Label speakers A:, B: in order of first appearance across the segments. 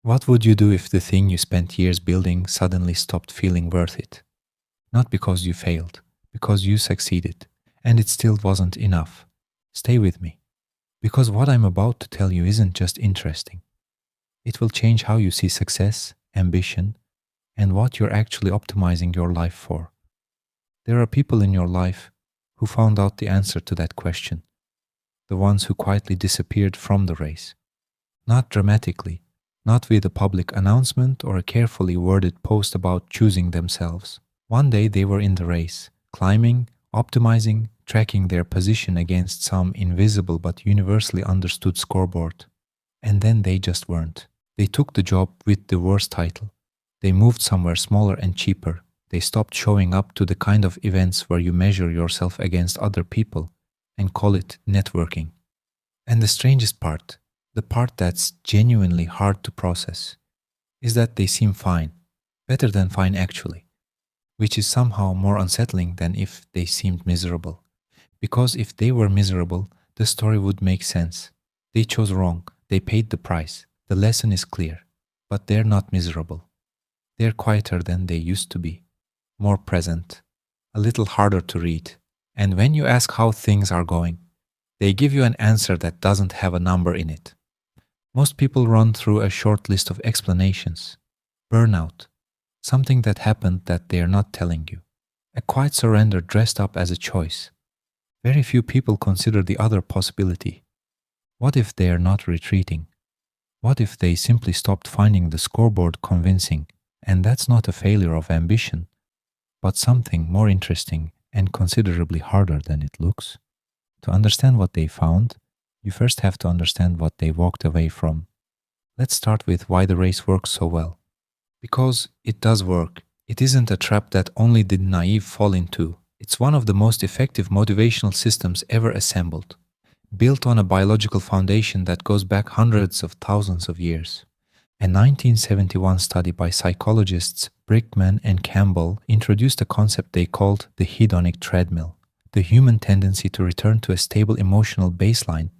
A: What would you do if the thing you spent years building suddenly stopped feeling worth it? Not because you failed, because you succeeded, and it still wasn't enough. Stay with me, because what I'm about to tell you isn't just interesting. It will change how you see success, ambition, and what you're actually optimizing your life for. There are people in your life who found out the answer to that question, the ones who quietly disappeared from the race. Not dramatically, not with a public announcement or a carefully worded post about choosing themselves. One day they were in the race, climbing, optimizing, tracking their position against some invisible but universally understood scoreboard. And then they just weren't. They took the job with the worst title. They moved somewhere smaller and cheaper. They stopped showing up to the kind of events where you measure yourself against other people and call it networking. And the strangest part, the part that's genuinely hard to process, is that they seem fine, better than fine actually, which is somehow more unsettling than if they seemed miserable. Because if they were miserable, the story would make sense. They chose wrong, they paid the price, the lesson is clear, but they're not miserable. They're quieter than they used to be, more present, a little harder to read. And when you ask how things are going, they give you an answer that doesn't have a number in it. Most people run through a short list of explanations. Burnout, something that happened that they are not telling you. A quiet surrender dressed up as a choice. Very few people consider the other possibility. What if they are not retreating? What if they simply stopped finding the scoreboard convincing? And that's not a failure of ambition, but something more interesting and considerably harder than it looks. To understand what they found, you first have to understand what they walked away from. Let's start with why the race works so well. Because it does work. It isn't a trap that only the naive fall into. It's one of the most effective motivational systems ever assembled, built on a biological foundation that goes back hundreds of thousands of years. A 1971 study by psychologists Brickman and Campbell introduced a concept they called the hedonic treadmill, the human tendency to return to a stable emotional baseline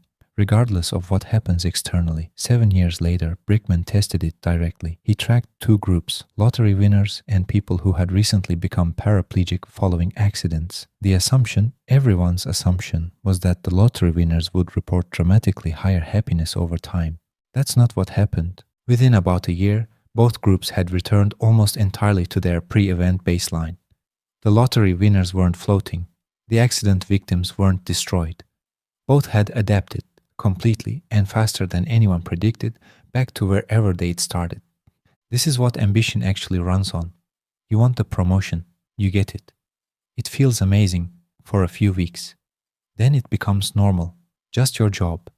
A: regardless of what happens externally. 7 years later, Brickman tested it directly. He tracked two groups, lottery winners and people who had recently become paraplegic following accidents. The assumption, everyone's assumption, was that the lottery winners would report dramatically higher happiness over time. That's not what happened. Within about a year, both groups had returned almost entirely to their pre-event baseline. The lottery winners weren't floating. The accident victims weren't destroyed. Both had adapted completely and faster than anyone predicted back to wherever they'd started. This is what ambition actually runs on. You want the promotion, you get it. It feels amazing for a few weeks. Then it becomes normal, just your job.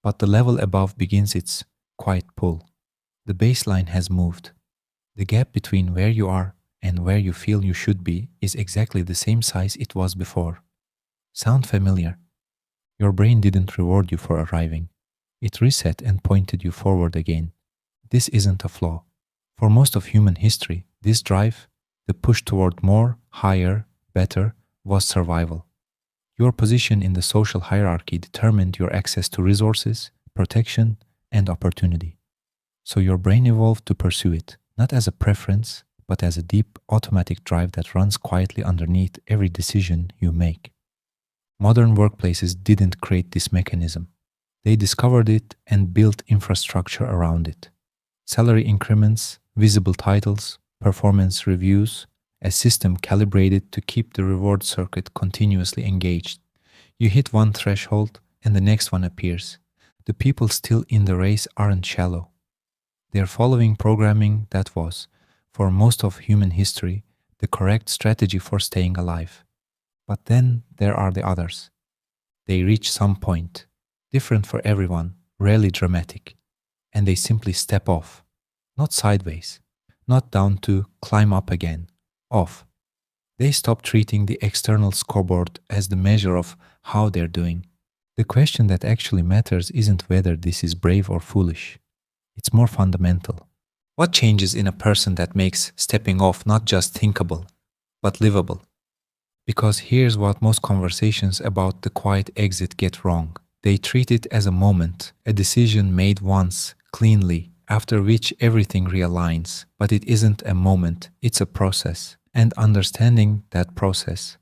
A: But the level above begins its quiet pull. The baseline has moved. The gap between where you are and where you feel you should be is exactly the same size it was before. Sound familiar? Your brain didn't reward you for arriving. It reset and pointed you forward again. This isn't a flaw. For most of human history, this drive, the push toward more, higher, better, was survival. Your position in the social hierarchy determined your access to resources, protection, and opportunity. So your brain evolved to pursue it, not as a preference, but as a deep automatic drive that runs quietly underneath every decision you make. Modern workplaces didn't create this mechanism. They discovered it and built infrastructure around it. Salary increments, visible titles, performance reviews, a system calibrated to keep the reward circuit continuously engaged. You hit one threshold and the next one appears. The people still in the race aren't shallow. They're following programming that was, for most of human history, the correct strategy for staying alive. But then there are the others. They reach some point, different for everyone, rarely dramatic, and they simply step off, not sideways, not down to climb up again, off. They stop treating the external scoreboard as the measure of how they're doing. The question that actually matters isn't whether this is brave or foolish. It's more fundamental. What changes in a person that makes stepping off not just thinkable, but livable? Because here's what most conversations about the quiet exit get wrong. They treat it as a moment, a decision made once, cleanly, after which everything realigns. But it isn't a moment, it's a process. And understanding that process,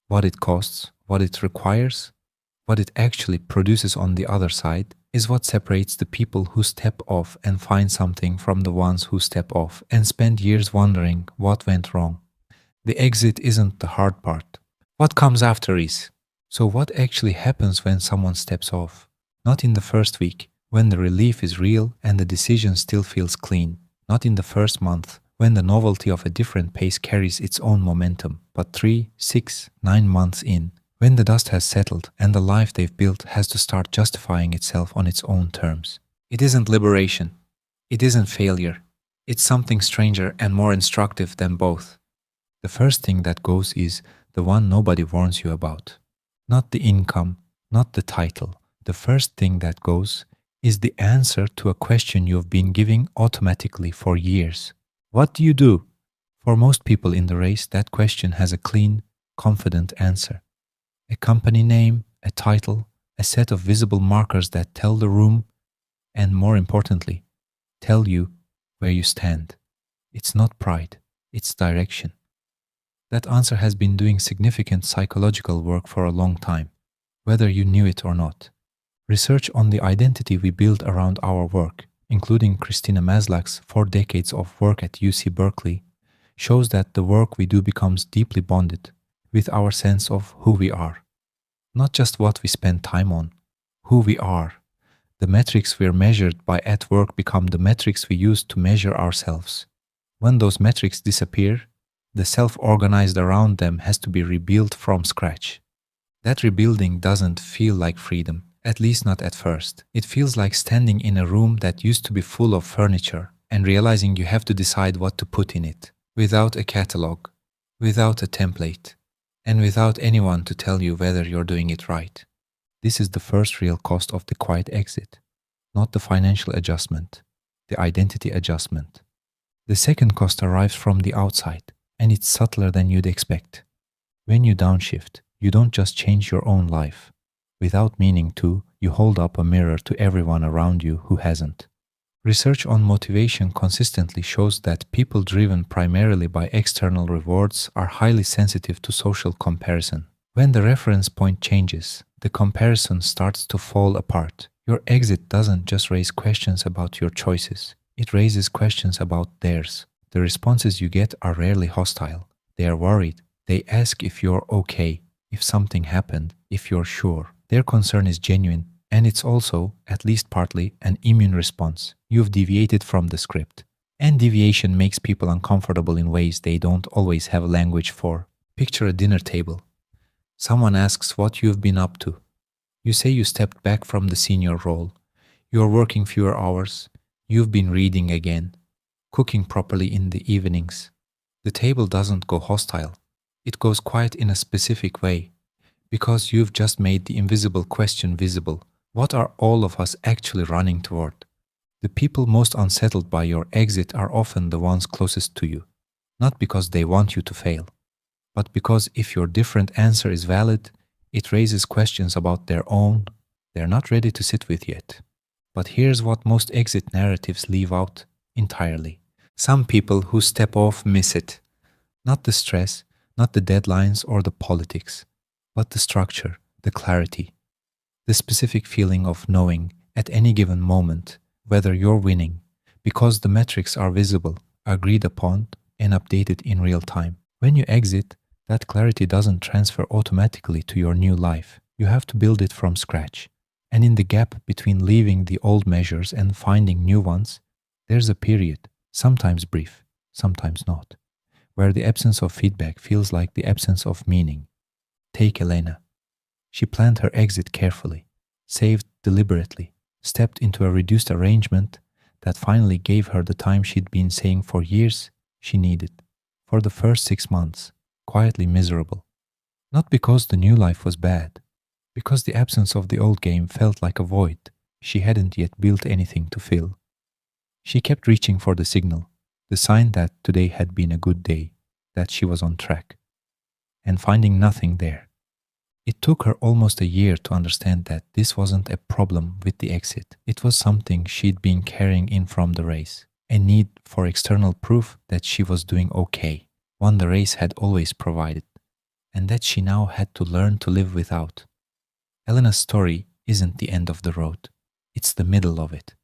A: what it costs, what it requires, what it actually produces on the other side, is what separates the people who step off and find something from the ones who step off and spend years wondering what went wrong. The exit isn't the hard part. What comes after is. So what actually happens when someone steps off? Not in the first week, when the relief is real and the decision still feels clean. Not in the first month, when the novelty of a different pace carries its own momentum, but 3, 6, 9 months in, when the dust has settled and the life they've built has to start justifying itself on its own terms. It isn't liberation. It isn't failure. It's something stranger and more instructive than both. The first thing that goes is the one nobody warns you about. Not the income, not the title. The first thing that goes is the answer to a question you've been giving automatically for years. What do you do? For most people in the race, that question has a clean, confident answer. A company name, a title, a set of visible markers that tell the room, and more importantly, tell you where you stand. It's not pride, it's direction. That answer has been doing significant psychological work for a long time, whether you knew it or not. Research on the identity we build around our work, including Christina Maslach's 4 decades of work at UC Berkeley, shows that the work we do becomes deeply bonded with our sense of who we are. Not just what we spend time on, who we are. The metrics we're measured by at work become the metrics we use to measure ourselves. When those metrics disappear, the self organized around them has to be rebuilt from scratch. That rebuilding doesn't feel like freedom, at least not at first. It feels like standing in a room that used to be full of furniture and realizing you have to decide what to put in it, without a catalog, without a template, and without anyone to tell you whether you're doing it right. This is the first real cost of the quiet exit, not the financial adjustment, the identity adjustment. The second cost arrives from the outside, and it's subtler than you'd expect. When you downshift, you don't just change your own life. Without meaning to, you hold up a mirror to everyone around you who hasn't. Research on motivation consistently shows that people driven primarily by external rewards are highly sensitive to social comparison. When the reference point changes, the comparison starts to fall apart. Your exit doesn't just raise questions about your choices, it raises questions about theirs. The responses you get are rarely hostile. They are worried. They ask if you're okay, if something happened, if you're sure. Their concern is genuine, and it's also, at least partly, an immune response. You've deviated from the script. And deviation makes people uncomfortable in ways they don't always have language for. Picture a dinner table. Someone asks what you've been up to. You say you stepped back from the senior role. You're working fewer hours. You've been reading again. Cooking properly in the evenings. The table doesn't go hostile. It goes quiet in a specific way. Because you've just made the invisible question visible. What are all of us actually running toward? The people most unsettled by your exit are often the ones closest to you. Not because they want you to fail, but because if your different answer is valid, it raises questions about their own they're not ready to sit with yet. But here's what most exit narratives leave out entirely. Some people who step off miss it. Not the stress, not the deadlines or the politics, but the structure, the clarity, the specific feeling of knowing at any given moment whether you're winning, because the metrics are visible, agreed upon, and updated in real time. When you exit, that clarity doesn't transfer automatically to your new life. You have to build it from scratch. And in the gap between leaving the old measures and finding new ones, there's a period, sometimes brief, sometimes not, where the absence of feedback feels like the absence of meaning. Take Elena. She planned her exit carefully, saved deliberately, stepped into a reduced arrangement that finally gave her the time she'd been saying for years she needed. For the first 6 months, quietly miserable. Not because the new life was bad, because the absence of the old game felt like a void she hadn't yet built anything to fill. She kept reaching for the signal, the sign that today had been a good day, that she was on track, and finding nothing there. It took her almost a year to understand that this wasn't a problem with the exit. It was something she'd been carrying in from the race, a need for external proof that she was doing okay, one the race had always provided, and that she now had to learn to live without. Elena's story isn't the end of the road, it's the middle of it.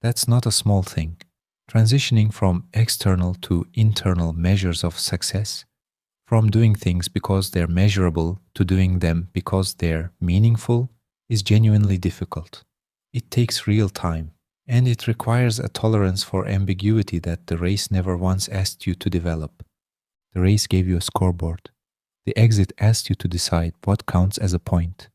A: That's not a small thing. Transitioning from external to internal measures of success, from doing things because they're measurable to doing them because they're meaningful, is genuinely difficult. It takes real time, and it requires a tolerance for ambiguity that the race never once asked you to develop. The race gave you a scoreboard. The exit asked you to decide what counts as a point.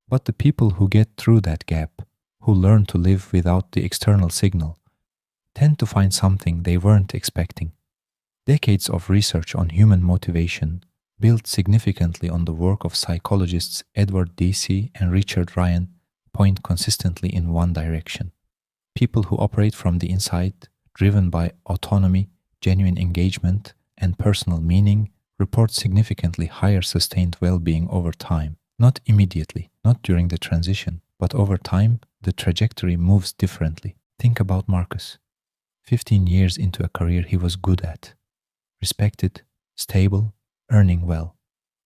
A: But the people who get through that gap, who learn to live without the external signal, tend to find something they weren't expecting. Decades of research on human motivation, built significantly on the work of psychologists Edward Deci and Richard Ryan, point consistently in one direction. People who operate from the inside, driven by autonomy, genuine engagement, and personal meaning, report significantly higher sustained well-being over time. Not immediately, not during the transition, but over time, the trajectory moves differently. Think about Marcus. 15 years into a career he was good at. Respected, stable, earning well.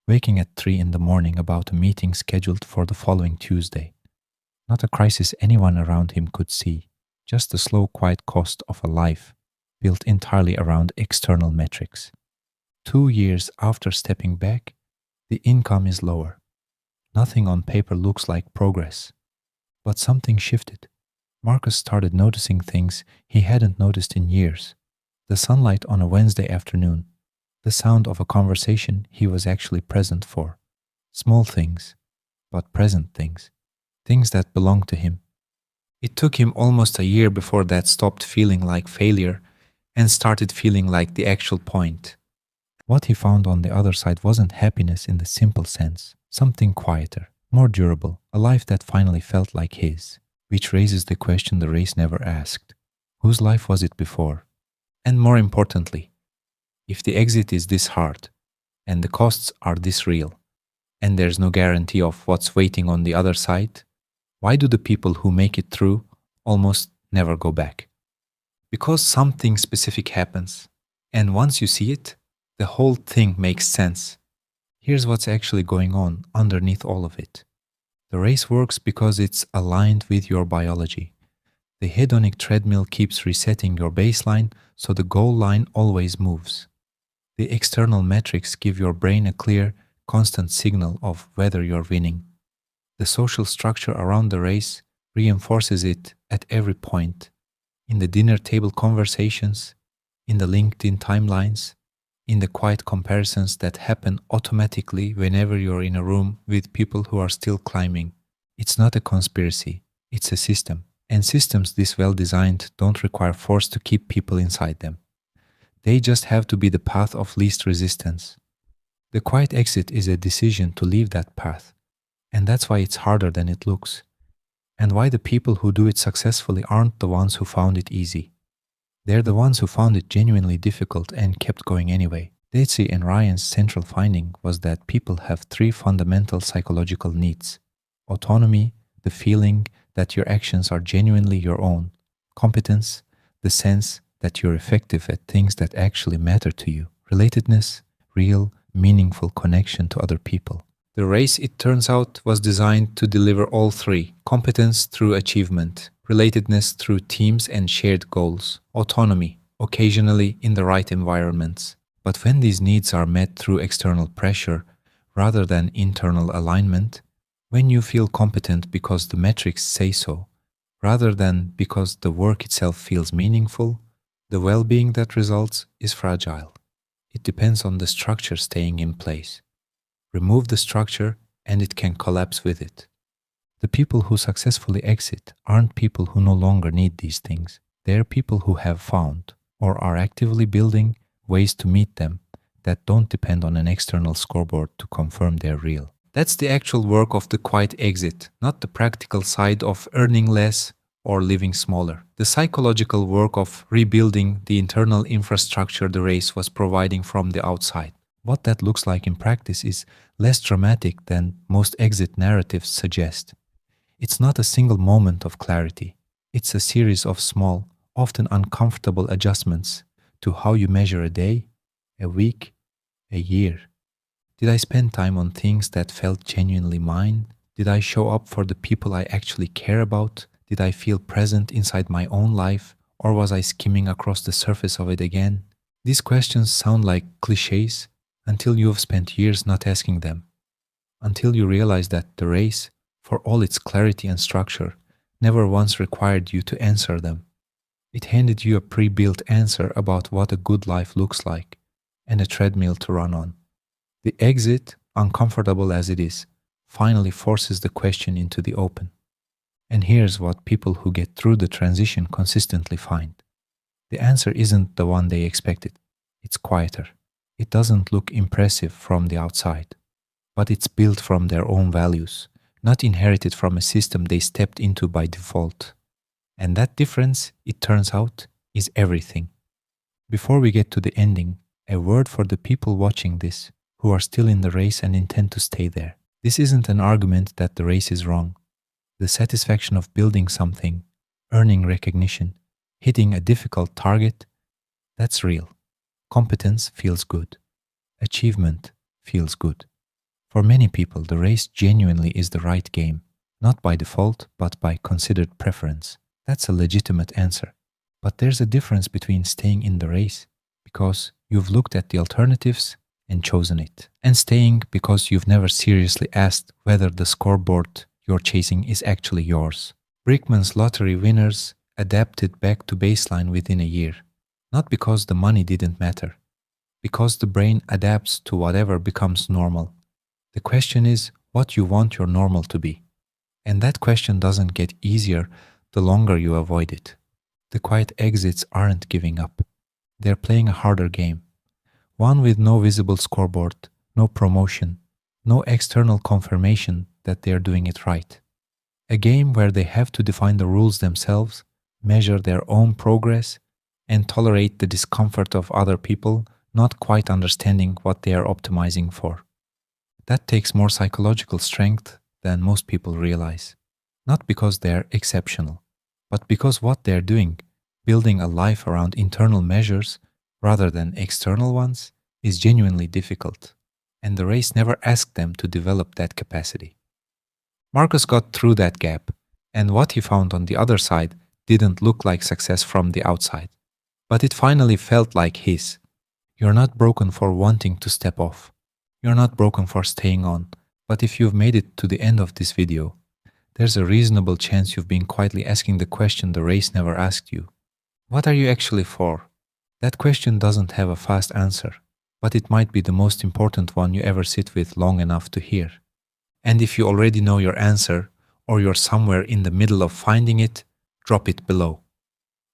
A: Waking at 3 in the morning about a meeting scheduled for the following Tuesday. Not a crisis anyone around him could see, just the slow, quiet cost of a life built entirely around external metrics. 2 years after stepping back, the income is lower. Nothing on paper looks like progress. But something shifted. Marcus started noticing things he hadn't noticed in years. The sunlight on a Wednesday afternoon, the sound of a conversation he was actually present for. Small things, but present things. Things that belonged to him. It took him almost a year before that stopped feeling like failure and started feeling like the actual point. What he found on the other side wasn't happiness in the simple sense, something quieter, more durable, a life that finally felt like his, which raises the question the race never asked. Whose life was it before? And more importantly, if the exit is this hard, and the costs are this real, and there's no guarantee of what's waiting on the other side, why do the people who make it through almost never go back? Because something specific happens, and once you see it, the whole thing makes sense. Here's what's actually going on underneath all of it. The race works because it's aligned with your biology. The hedonic treadmill keeps resetting your baseline, so the goal line always moves. The external metrics give your brain a clear, constant signal of whether you're winning. The social structure around the race reinforces it at every point. In the dinner table conversations, in the LinkedIn timelines, in the quiet comparisons that happen automatically whenever you're in a room with people who are still climbing. It's not a conspiracy, it's a system. And systems this well designed don't require force to keep people inside them. They just have to be the path of least resistance. The quiet exit is a decision to leave that path. And that's why it's harder than it looks. And why the people who do it successfully aren't the ones who found it easy. They're the ones who found it genuinely difficult and kept going anyway. Deci and Ryan's central finding was that people have 3 fundamental psychological needs: autonomy, the feeling that your actions are genuinely your own; competence, the sense that you're effective at things that actually matter to you; relatedness, real, meaningful connection to other people. The race, it turns out, was designed to deliver all 3: competence through achievement, relatedness through teams and shared goals, autonomy, occasionally in the right environments. But when these needs are met through external pressure rather than internal alignment, when you feel competent because the metrics say so, rather than because the work itself feels meaningful, the well-being that results is fragile. It depends on the structure staying in place. Remove the structure and it can collapse with it. The people who successfully exit aren't people who no longer need these things. They're people who have found, or are actively building, ways to meet them that don't depend on an external scoreboard to confirm they're real. That's the actual work of the quiet exit, not the practical side of earning less or living smaller. The psychological work of rebuilding the internal infrastructure the race was providing from the outside. What that looks like in practice is less dramatic than most exit narratives suggest. It's not a single moment of clarity. It's a series of small, often uncomfortable adjustments to how you measure a day, a week, a year. Did I spend time on things that felt genuinely mine? Did I show up for the people I actually care about? Did I feel present inside my own life, or was I skimming across the surface of it again? These questions sound like cliches until you have spent years not asking them, until you realize that the race, for all its clarity and structure, never once required you to answer them. It handed you a pre-built answer about what a good life looks like and a treadmill to run on. The exit, uncomfortable as it is, finally forces the question into the open. And here's what people who get through the transition consistently find. The answer isn't the one they expected. It's quieter. It doesn't look impressive from the outside, but it's built from their own values, not inherited from a system they stepped into by default. And that difference, it turns out, is everything. Before we get to the ending, a word for the people watching this who are still in the race and intend to stay there. This isn't an argument that the race is wrong. The satisfaction of building something, earning recognition, hitting a difficult target, that's real. Competence feels good. Achievement feels good. For many people, the race genuinely is the right game, not by default, but by considered preference. That's a legitimate answer. But there's a difference between staying in the race because you've looked at the alternatives and chosen it, and staying because you've never seriously asked whether the scoreboard you're chasing is actually yours. Brickman's lottery winners adapted back to baseline within a year, not because the money didn't matter, because the brain adapts to whatever becomes normal. The question is what you want your normal to be. And that question doesn't get easier the longer you avoid it. The quiet exits aren't giving up. They're playing a harder game. One with no visible scoreboard, no promotion, no external confirmation that they're doing it right. A game where they have to define the rules themselves, measure their own progress, and tolerate the discomfort of other people not quite understanding what they are optimizing for. That takes more psychological strength than most people realize. Not because they're exceptional, but because what they're doing, building a life around internal measures rather than external ones, is genuinely difficult, and the race never asked them to develop that capacity. Marcus got through that gap, and what he found on the other side didn't look like success from the outside, but it finally felt like his. You're not broken for wanting to step off. You're not broken for staying on, but if you've made it to the end of this video, there's a reasonable chance you've been quietly asking the question the race never asked you. What are you actually for? That question doesn't have a fast answer, but it might be the most important one you ever sit with long enough to hear. And if you already know your answer, or you're somewhere in the middle of finding it, drop it below.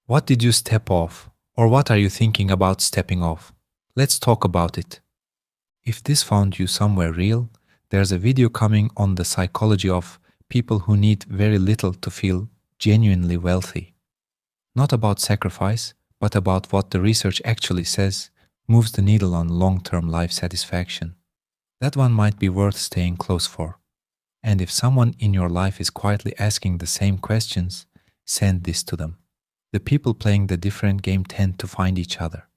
A: What did you step off, or what are you thinking about stepping off? Let's talk about it. If this found you somewhere real, there's a video coming on the psychology of people who need very little to feel genuinely wealthy. Not about sacrifice, but about what the research actually says moves the needle on long-term life satisfaction. That one might be worth staying close for. And if someone in your life is quietly asking the same questions, send this to them. The people playing the different game tend to find each other.